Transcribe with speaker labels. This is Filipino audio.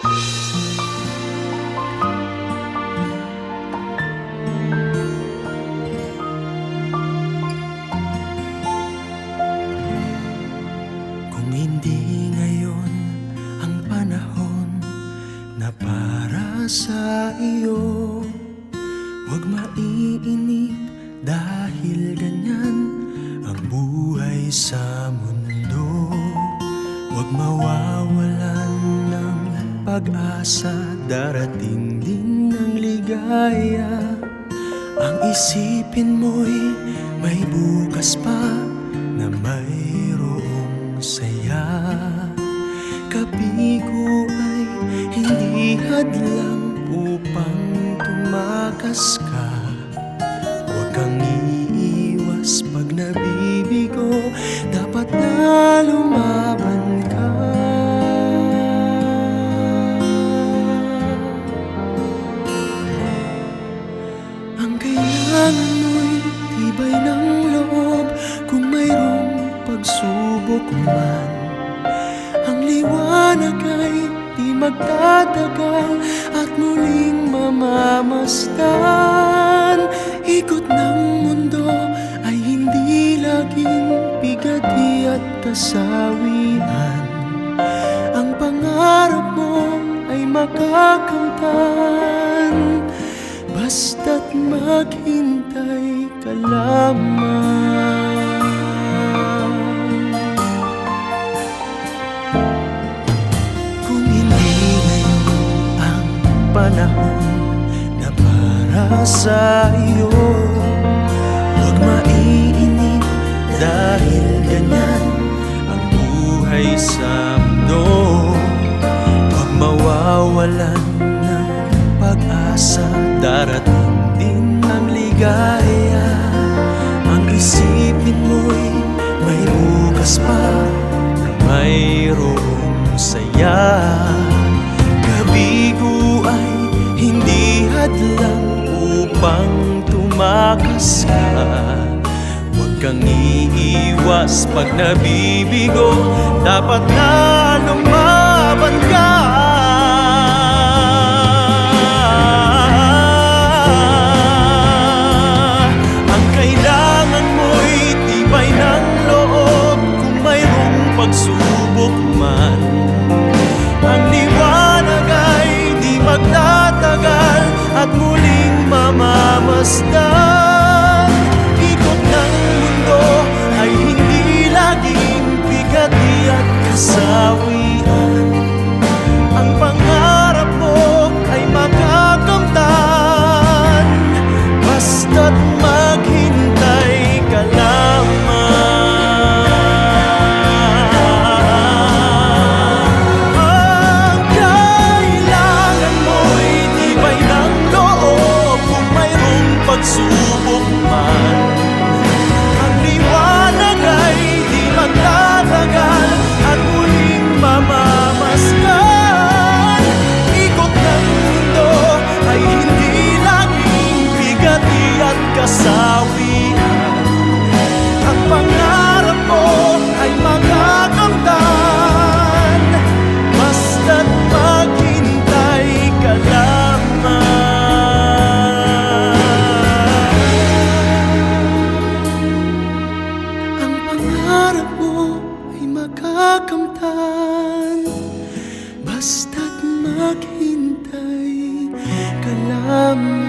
Speaker 1: Kung hindi ngayon ang panahon na para sa iyo, huwag maiinip dahil ganyan ang buhay sa mundo. Huwag mawawalan ng pag-asa, darating din ang ligaya. Ang isipin mo'y may bukas pa na mayroong saya. Kabigo ay hindi hadlang upang tumakas ka. Huwag kang iiwas pag nabibigo, dapat na lumaban ka. Ang kailangan mo'y tibay ng loob kung mayroong pagsubok man. Ang liwanag ay di magtatagal at muling mamamasdan. Ikot ng mundo ay hindi laging bigati at kasawian. Ang pangarap mo ay makakamtan, basta't maghintay ka lamang. Kung hindi ngayon ang panahon na para sa iyo, huwag maiinip dahil ganyan ang buhay sa mundo. Huwag mawawalan ng pag-asa, darating din ang ligaya. Ang isipin mo'y may bukas pa na mayroong saya. Kabigo ay hindi hadlang upang tumakas ka. Huwag kang iiwas pag nabibigo, dapat na lumaban ka. Ang kailangan mo'y tibay ng loob kung mayroong pagsubok man. Ang liwanag ay di magtatagal at muling mamamasdan. Ikot ng mundo ay hindi laging bigati at kasawian. Ang pangarap mo ay makakamtan, basta't maghintay ka lamang. Ang kailangan mo'y tibay ng loob kung mayroong pagsubok man. Ang liwanag ay di magtatagal at muling mamamasdan. Ikot ng mundo ay hindi laging bigati at kasawian. Ang pangarap mo ay makakamtan, basta't maghintay ka lamang. Ang pangarap mo ay makakamtan, basta't maghintay ka lamang.